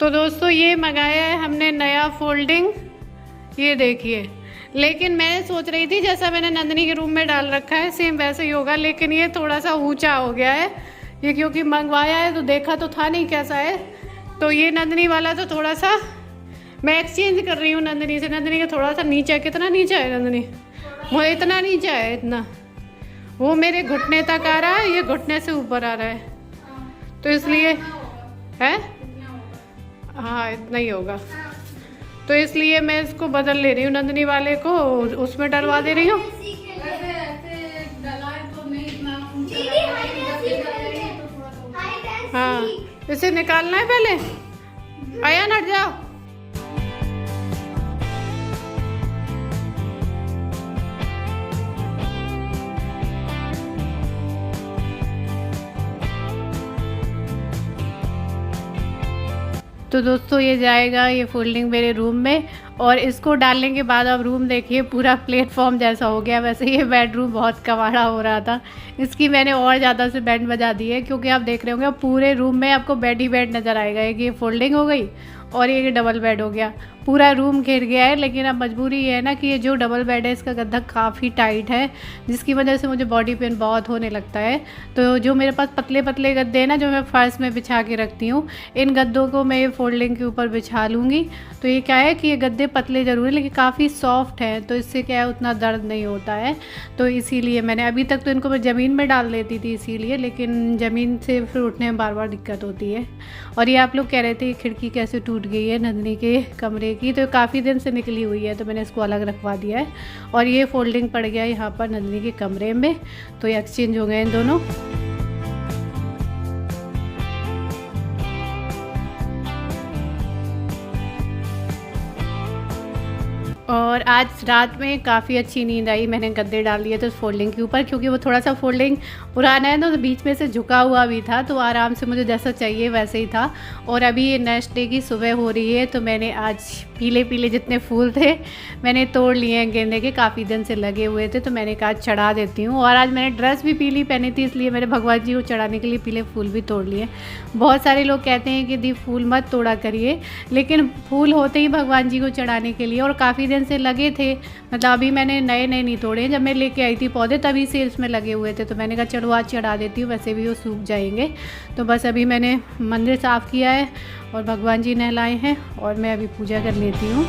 तो दोस्तों ये मंगाया है हमने नया फोल्डिंग, ये देखिए। लेकिन मैं सोच रही थी जैसा मैंने नंदिनी के रूम में डाल रखा है सेम वैसे ही होगा, लेकिन ये थोड़ा सा ऊंचा हो गया है ये, क्योंकि मंगवाया है तो देखा तो था नहीं कैसा है। तो ये नंदिनी वाला तो थोड़ा सा मैं एक्सचेंज कर रही हूँ नंदिनी से। नंदिनी का थोड़ा सा नीचा है, कितना नीचा है नंदिनी? वो इतना नीचा है, इतना। वो मेरे घुटने तक आ रहा है, ये घुटने से ऊपर आ रहा है, तो इसलिए है। हाँ इतना ही होगा, तो इसलिए मैं इसको बदल ले रही हूँ, नंदिनी वाले को उसमें डलवा दे रही हूँ। हाँ इसे निकालना है पहले, आया हट जाओ। तो दोस्तों ये जाएगा ये फोल्डिंग मेरे रूम में, और इसको डालने के बाद अब रूम देखिए पूरा प्लेटफॉर्म जैसा हो गया। वैसे ये बेडरूम बहुत कबाड़ा हो रहा था, इसकी मैंने और ज़्यादा से बैंड बजा दी है, क्योंकि आप देख रहे होंगे पूरे रूम में आपको बेड ही बेड नज़र आएगा। एक ये फोल्डिंग हो गई और ये डबल बेड हो गया, पूरा रूम घेर गया है। लेकिन अब मजबूरी ये है ना कि ये जो डबल बेड है इसका गद्दा काफ़ी टाइट है, जिसकी वजह से मुझे बॉडी पेन बहुत होने लगता है। तो जो मेरे पास पतले पतले गद्दे हैं ना, जो मैं फर्श में बिछा के रखती हूँ, इन गद्दों को मैं ये फोल्डिंग के ऊपर बिछा लूँगी। तो ये क्या है कि ये गद्दे पतले ज़रूर है लेकिन काफ़ी सॉफ्ट है, तो इससे क्या है उतना दर्द नहीं होता है। तो इसीलिए मैंने अभी तक तो इनको मैं ज़मीन में डाल देती थी इसीलिए, लेकिन ज़मीन से फिर उठने में बार बार दिक्कत होती है। और ये आप लोग कह रहे थे खिड़की कैसे टूट गई है नंदिनी के कमरे की, तो काफ़ी दिन से निकली हुई है, तो मैंने इसको अलग रखवा दिया है। और ये फोल्डिंग पड़ गया यहाँ पर नंदिनी के कमरे में, तो ये एक्सचेंज हो गए इन दोनों। और आज रात में काफ़ी अच्छी नींद आई। मैंने गद्दे डाल दिए थे उस फोल्डिंग के ऊपर, क्योंकि वो थोड़ा सा फोल्डिंग पुराना है ना, तो बीच में से झुका हुआ भी था, तो आराम से मुझे जैसा चाहिए वैसे ही था। और अभी ये नेक्स्ट डे की सुबह हो रही है, तो मैंने आज पीले पीले जितने फूल थे मैंने तोड़ लिए हैं, गेंदे के काफ़ी दिन से लगे हुए थे, तो मैंने कहा चढ़ा देती हूँ। और आज मैंने ड्रेस भी पीली पहनी थी, इसलिए मैंने भगवान जी को चढ़ाने के लिए पीले फूल भी तोड़ लिए। बहुत सारे लोग कहते हैं कि दी फूल मत तोड़ा करिए, लेकिन फूल होते ही भगवान जी को चढ़ाने के लिए, और काफ़ी दिन से लगे थे। मतलब अभी मैंने नए नए नहीं तोड़े, जब मैं लेके आई थी पौधे तभी से इसमें लगे हुए थे, तो मैंने कहा चलो आज चढ़ा देती हूँ, वैसे भी वो सूख जाएंगे। तो बस अभी मैंने मंदिर साफ़ किया है और भगवान जी नहलाए हैं, और मैं अभी पूजा कर लेती हूँ।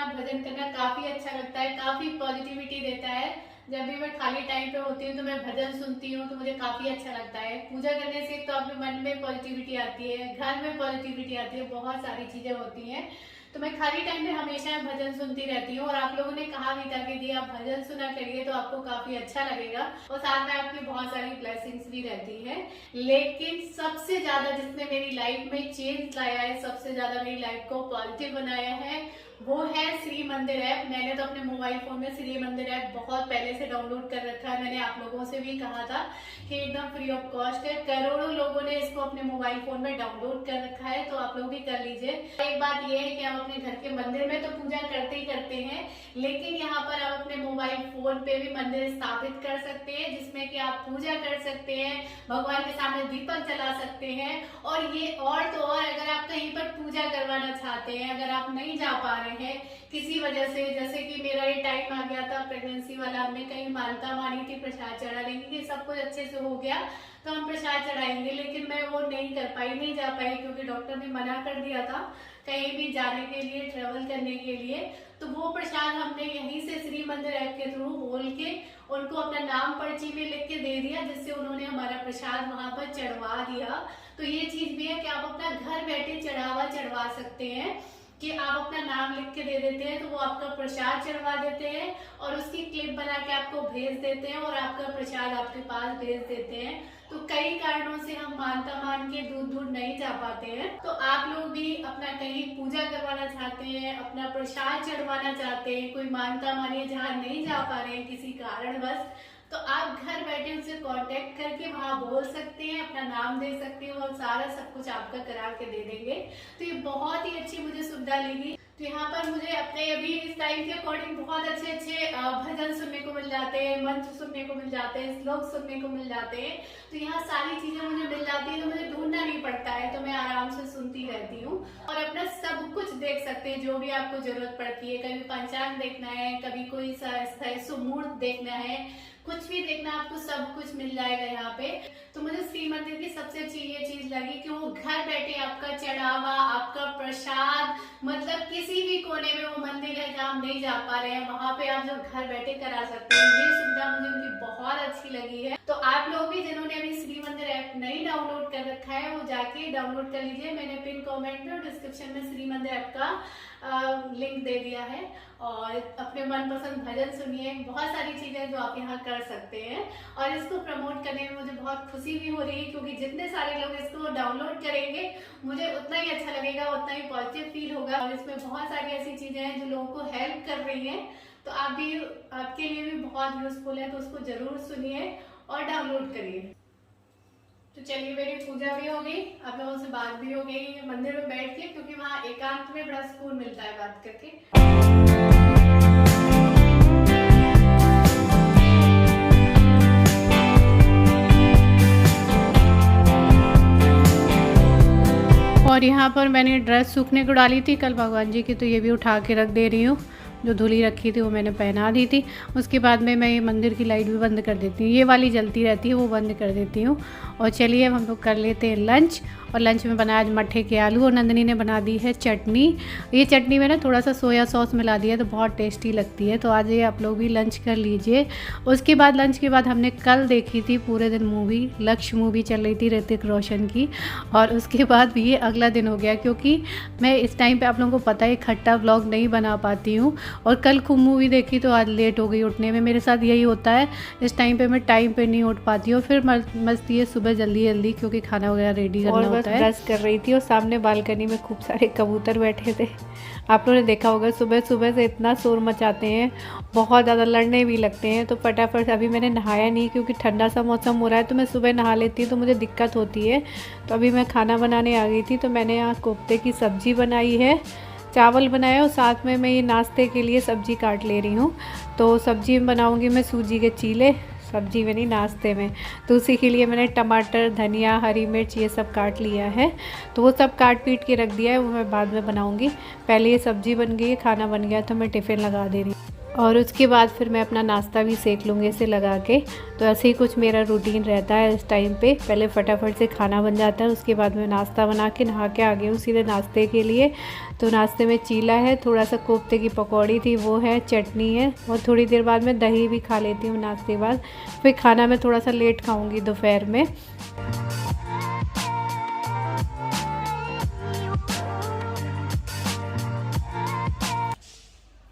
भजन करना काफी अच्छा लगता है, काफी पॉजिटिविटी देता है। जब भी मैं खाली टाइम पे होती हूँ तो मैं भजन सुनती हूँ, तो मुझे काफी अच्छा लगता है। पूजा करने से तो अपने मन में पॉजिटिविटी आती है, घर में पॉजिटिविटी आती है, बहुत सारी चीजें होती हैं। तो मैं खाली टाइम पे हमेशा भजन सुनती रहती हूँ। और आप लोगों ने कहा भी था कि दी आप भजन सुना करिए तो आपको काफी अच्छा लगेगा, और साथ में आपकी बहुत सारी ब्लेसिंग्स भी रहती है। लेकिन सबसे ज्यादा जिसने मेरी लाइफ में चेंज लाया है, सबसे ज्यादा मेरी लाइफ को पॉजिटिव बनाया है, वो है श्री मंदिर ऐप। मैंने तो अपने मोबाइल फोन में श्री मंदिर ऐप बहुत पहले से डाउनलोड कर रखा है। मैंने आप लोगों से भी कहा था कि एकदम फ्री ऑफ कॉस्ट है, करोड़ों लोगों ने इसको अपने मोबाइल फोन में डाउनलोड कर रखा है, तो आप लोग भी कर लीजिए। एक बात ये है कि हम अपने घर के मंदिर में तो पूजा करते ही करते हैं, लेकिन यहाँ पर आप अपने मोबाइल फोन पे भी मंदिर स्थापित कर सकते हैं, जिसमें कि आप पूजा कर सकते हैं, भगवान के सामने दीपक जला सकते हैं। और ये और तो और, अगर आप कहीं पर पूजा करवाना चाहते हैं, अगर आप नहीं जा पा रहे हैं किसी वजह से, जैसे कि मेरा ये टाइम आ गया था प्रेगनेंसी वाला, हमने कहीं मानता मानी थी प्रसाद चढ़ाने की, सब कुछ अच्छे से हो गया तो हम प्रसाद चढ़ाएंगे, लेकिन मैं वो नहीं कर पाई, नहीं जा पाई, क्योंकि डॉक्टर ने मना कर दिया था कहीं भी जाने के लिए, ट्रेवल करने के लिए। तो वो प्रसाद हमने यहीं से श्री मंदिर ऐप के थ्रू बोल के उनको अपना नाम पर्ची में लिख के दे दिया, जिससे उन्होंने हमारा प्रसाद वहां पर चढ़वा दिया। तो ये चीज भी है कि आप अपना घर बैठे चढ़ावा चढ़वा सकते हैं, कि आप अपना नाम लिख के दे देते हैं तो वो आपका प्रसाद चढ़वा देते हैं, और उसकी क्लिप बना के आपको भेज देते हैं, और आपका प्रसाद आपके पास भेज देते हैं। तो कई कारणों से हम मानता मान के दूर दूर नहीं जा पाते हैं। तो आप लोग भी अपना कहीं पूजा करवाना चाहते हैं, अपना प्रसाद चढ़वाना चाहते हैं, कोई मानता मानिए जहाँ नहीं जा पा रहे हैं किसी कारणवश, तो आप घर बैठे उनसे कांटेक्ट करके वहां बोल सकते हैं, अपना नाम दे सकते हैं, और सारा सब कुछ आपका करा के दे देंगे। तो ये बहुत ही अच्छी मुझे सुविधा लगी। तो यहाँ पर मुझे अपने अभी इस टाइम के अकॉर्डिंग बहुत अच्छे अच्छे भजन सुनने को मिल जाते हैं, मंत्र सुनने को मिल जाते हैं, श्लोक सुनने को मिल जाते हैं। तो यहाँ सारी चीजें मुझे मिल जाती है, तो मुझे ढूंढना नहीं पड़ता है, तो मैं आराम से सुनती रहती हूँ और अपना सब कुछ देख सकते हैं जो भी आपको जरूरत पड़ती है। कभी पंचांग देखना है, कभी कोई सुमुहूर्त देखना है, कुछ भी देखना, आपको सब कुछ मिल जाएगा यहाँ पे। तो मुझे श्री मंदिर की सबसे अच्छी ये चीज लगी कि वो घर बैठे आपका चढ़ावा, आपका प्रसाद, मतलब किसी भी कोने में वो मंदिर है जहाँ हम नहीं जा पा रहे हैं, वहां पे आप जो घर बैठे करा सकते हैं। ये सुविधा मुझे उनकी बहुत अच्छी लगी है। तो आप लोग भी जिन्होंने अभी श्री मंदिर ऐप नहीं डाउनलोड कर रखा है, वो जाके डाउनलोड कर लीजिए। मैंने पिन कमेंट में और डिस्क्रिप्शन में श्री मंदिर ऐप का लिंक दे दिया है और अपने मनपसंद भजन सुनिए। बहुत सारी चीजें जो आप यहाँ कर सकते हैं और इसको प्रमोट करने में मुझे बहुत खुशी भी हो रही है, क्योंकि जितने सारे लोग इसको डाउनलोड करेंगे मुझे उतना ही अच्छा लगेगा, उतना ही पॉजिटिव फील होगा। और इसमें बहुत सारी ऐसी चीजें हैं जो लोगों को हेल्प कर रही हैं, तो आप भी, आपके लिए भी बहुत यूजफुल है, तो उसको जरूर सुनिए और डाउनलोड करिए। तो चलिए, मेरी पूजा भी हो गई, आप लोगों से बात भी हो गई मंदिर में बैठ के, क्योंकि वहाँ एकांत में बड़ा सुकून मिलता है बात करके। और यहाँ पर मैंने ड्रेस सूखने को डाली थी कल भगवान जी की, तो ये भी उठा के रख दे रही हूँ। जो धुली रखी थी वो मैंने पहना दी थी। उसके बाद में मैं ये मंदिर की लाइट भी बंद कर देती हूँ, ये वाली जलती रहती है वो बंद कर देती हूँ। और चलिए हम लोग कर लेते हैं लंच। और लंच में बनाया आज मट्ठे के आलू और नंदनी ने बना दी है चटनी। ये चटनी में ना थोड़ा सा सोया सॉस मिला दिया तो बहुत टेस्टी लगती है। तो आज ये आप लोग भी लंच कर लीजिए। उसके बाद लंच के बाद हमने कल देखी थी पूरे दिन मूवी, लक्ष्य मूवी चल रही थी ऋतिक रोशन की। और उसके बाद भी ये अगला दिन हो गया, क्योंकि मैं इस टाइम पे आप लोगों को पता है इकट्ठा व्लॉग नहीं बना पाती हूँ। और कल खूब मूवी देखी तो आज लेट हो गई उठने में। मेरे साथ यही होता है, इस टाइम पे मैं टाइम पे नहीं उठ पाती हूँ। फिर मस्ती है सुबह जल्दी जल्दी, क्योंकि खाना वगैरह रेडी करना होता है। ब्रश कर रही थी और सामने बालकनी में खूब सारे कबूतर बैठे थे। आप लोगों ने देखा होगा सुबह सुबह से इतना शोर मचाते हैं, बहुत ज़्यादा लड़ने भी लगते हैं। तो फटाफट, अभी मैंने नहाया नहीं क्योंकि ठंडा सा मौसम हो रहा है, तो मैं सुबह नहा लेती हूँ तो मुझे दिक्कत होती है। तो अभी मैं खाना बनाने आ गई थी, तो मैंने यहाँ कोफ्ते की सब्ज़ी बनाई है, चावल बनाया और साथ में मैं ये नाश्ते के लिए सब्ज़ी काट ले रही हूँ। तो सब्ज़ी में बनाऊँगी मैं सूजी के चीले, सब्जी में नहीं नाश्ते में। तो उसी के लिए मैंने टमाटर, धनिया, हरी मिर्च ये सब काट लिया है। तो वो सब काट पीट के रख दिया है, वो मैं बाद में बनाऊँगी। पहले ये सब्ज़ी बन गई है, खाना बन गया, तो मैं टिफ़िन लगा दे रही हूँ। और उसके बाद फिर मैं अपना नाश्ता भी सेक लूँगी इसे लगा के। तो ऐसे ही कुछ मेरा रूटीन रहता है इस टाइम पे। पहले फटाफट से खाना बन जाता है, उसके बाद मैं नाश्ता बना के नहा के आ गई हूँ सीधे नाश्ते के लिए। तो नाश्ते में चीला है, थोड़ा सा कोफ्ते की पकौड़ी थी वो है, चटनी है और थोड़ी देर बाद मैं दही भी खा लेती हूँ नाश्ते के बाद। फिर खाना मैं थोड़ा सा लेट खाऊँगी दोपहर में।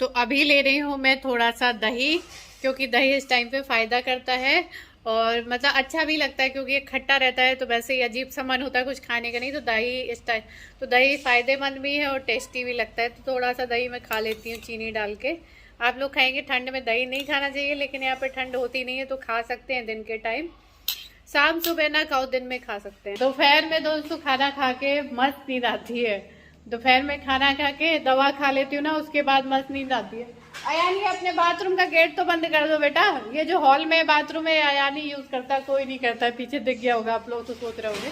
तो अभी ले रही हूँ मैं थोड़ा सा दही, क्योंकि दही इस टाइम पे फ़ायदा करता है और मतलब अच्छा भी लगता है, क्योंकि ये खट्टा रहता है तो वैसे ही अजीब सा मन होता है कुछ खाने का, नहीं तो दही इस टाइम, तो दही फ़ायदेमंद भी है और टेस्टी भी लगता है। तो थोड़ा सा दही मैं खा लेती हूँ चीनी डाल के। आप लोग खाएंगे, ठंड में दही नहीं खाना चाहिए, लेकिन यहाँ पर ठंड होती नहीं है तो खा सकते हैं दिन के टाइम। शाम सुबह ना खाओ, दिन में खा सकते हैं। दोपहर में दोस्तों खाना खा के मस्त नींद आती है। दोपहर में खाना खा के दवा खा लेती हूँ ना, उसके बाद मस्त नींद आती है। अयानी अपने बाथरूम का गेट तो बंद कर दो बेटा। ये जो हॉल में बाथरूम है अयानी यूज करता, कोई नहीं करता। पीछे दिख गया होगा, आप लोग तो सोच रहे होंगे।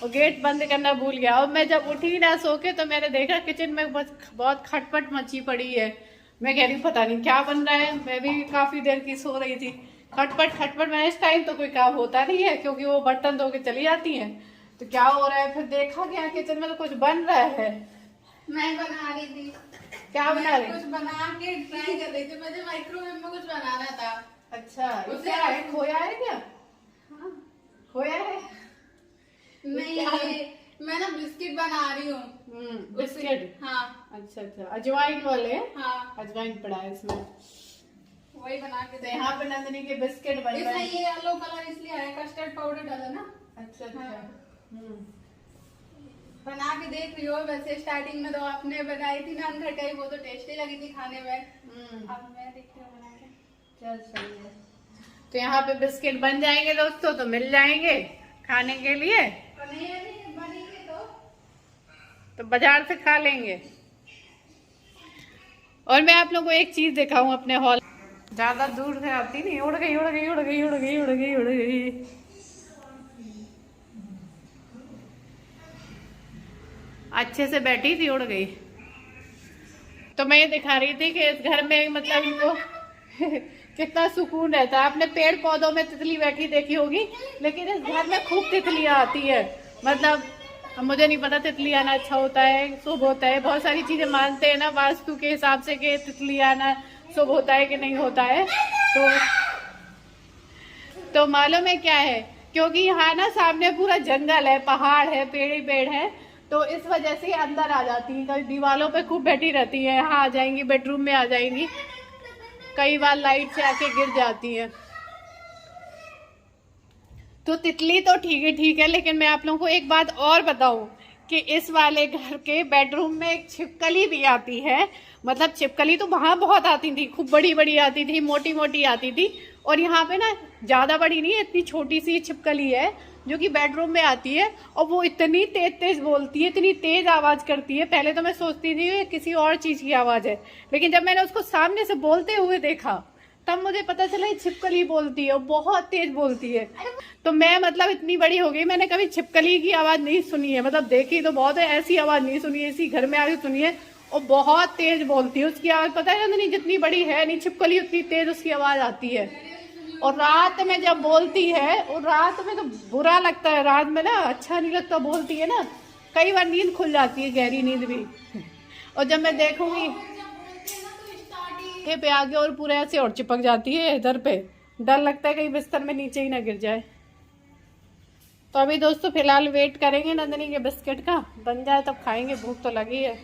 और गेट बंद करना भूल गया। और मैं जब उठी ना सो के, तो मैंने देखा किचन में बहुत खटपट मची पड़ी है। मैं कह रही हूँ पता नहीं क्या बन रहा है। मैं भी काफी देर की सो रही थी। खटपट खटपट, मैं इस टाइम तो कोई काम होता नहीं है, क्योंकि वो बर्तन धो के चली जाती है। तो क्या हो रहा है, फिर देखा कि किचन में तो कुछ बन रहा है। मैं बना रही थी। क्या बना रही? कुछ बना के ट्राई कर रही थी। मुझे माइक्रोवेव में कुछ बनाना था। अच्छा, क्या है? खोया है क्या? हाँ, खोया है? नहीं, मैं ना बिस्किट बना रही हूँ। बिस्किट? हाँ। अच्छा अच्छा, अजवाइन वाले? हाँ, अजवाइन पड़ा है इसमें, वही बना के। तो यहाँ पे नंदिनी के बिस्किट बन रहे हैं। इसमें ये येलो कलर इसलिए आया, कस्टर्ड पाउडर डाला ना। अच्छा अच्छा। बना के देख रही हो। वैसे स्टार्टिंग में तो आपने बनाई थी ना खटाई, वो तो टेस्टी लगी थी खाने में। अब मैं देखती हूँ बना के। चल सही है। तो यहाँ पे बिस्किट बन जाएंगे दोस्तों, तो मिल जाएंगे खाने के लिए। नहीं बनेंगे तो बाजार से खा लेंगे। और मैं आप लोगों को एक चीज दिखाऊं अपने हॉल, ज्यादा दूर से आती नहीं, उड़ गई उड़ गई उड़ गई उड़ गई उड़ गई उड़ गई। अच्छे से बैठी थी, उड़ गई। तो मैं ये दिखा रही थी कि इस घर में मतलब इनको कितना सुकून रहता है। आपने पेड़ पौधों में तितली बैठी देखी होगी, लेकिन इस घर में खूब तितलियां आती है। मतलब मुझे नहीं पता तितली आना अच्छा होता है, शुभ होता है। बहुत सारी चीजें मानते हैं ना वास्तु के हिसाब से कि तितली आना शुभ होता है कि नहीं होता है। तो मालूम है क्या है, क्योंकि यहाँ ना सामने पूरा जंगल है, पहाड़ है, पेड़ ही पेड़ है, तो इस वजह से अंदर आ जाती है। कभी दीवारों पे खूब बैठी रहती है, यहाँ आ जाएंगी, बेडरूम में आ जाएंगी, कई बार लाइट से आके गिर जाती है। तो तितली तो ठीक है, लेकिन मैं आप लोगों को एक बात और बताऊं कि इस वाले घर के बेडरूम में एक छिपकली भी आती है। मतलब छिपकली तो वहां बहुत आती थी, खूब बड़ी बड़ी आती थी, मोटी मोटी आती थी, और यहाँ पे ना ज्यादा बड़ी नहीं है, इतनी छोटी सी छिपकली है जो कि बेडरूम में आती है, और वो इतनी तेज तेज बोलती है, इतनी तेज आवाज करती है। पहले तो मैं सोचती थी ये किसी और चीज की आवाज है, लेकिन जब मैंने उसको सामने से बोलते हुए देखा तब मुझे पता चला ये छिपकली बोलती है, और बहुत तेज बोलती है। तो मैं मतलब इतनी बड़ी हो गई, मैंने कभी छिपकली की आवाज नहीं सुनी है। मतलब देखी तो बहुत है, ऐसी आवाज नहीं सुनी है, इसी घर में आके सुनी है, और बहुत तेज बोलती है। उसकी आवाज पता है नहीं, जितनी बड़ी है नहीं छिपकली उतनी तेज उसकी आवाज आती है। और रात में जब बोलती है, और रात में तो बुरा लगता है, रात में ना अच्छा नहीं लगता, बोलती है ना, कई बार नींद खुल जाती है, गहरी नींद भी। और जब मैं देखूंगी पे आगे और पूरे ऐसे और चिपक जाती है इधर पे, डर लगता है कहीं बिस्तर में नीचे ही ना गिर जाए। तो अभी दोस्तों फिलहाल वेट करेंगे नंदनी के बिस्किट का, बन जाए तब खाएंगे, भूख तो लगी है।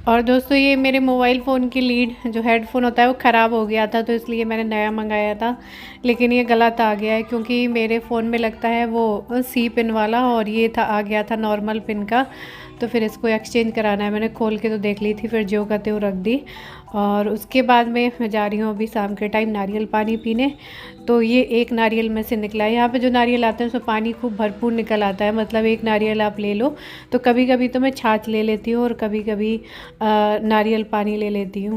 और दोस्तों ये मेरे मोबाइल फ़ोन की लीड जो हेडफोन होता है वो ख़राब हो गया था, तो इसलिए मैंने नया मंगाया था, लेकिन ये गलत आ गया है क्योंकि मेरे फ़ोन में लगता है वो सी पिन वाला, और ये था आ गया था नॉर्मल पिन का। तो फिर इसको एक्सचेंज कराना है। मैंने खोल के तो देख ली थी, फिर जो कहते वो रख दी। और उसके बाद मैं जा रही हूँ अभी शाम के टाइम नारियल पानी पीने। तो ये एक नारियल में से निकला है, यहाँ पे जो नारियल आते हैं उसमें पानी खूब भरपूर निकल आता है। मतलब एक नारियल आप ले लो, तो कभी कभी तो मैं छाछ ले लेती हूँ और कभी कभी नारियल पानी ले लेती हूँ।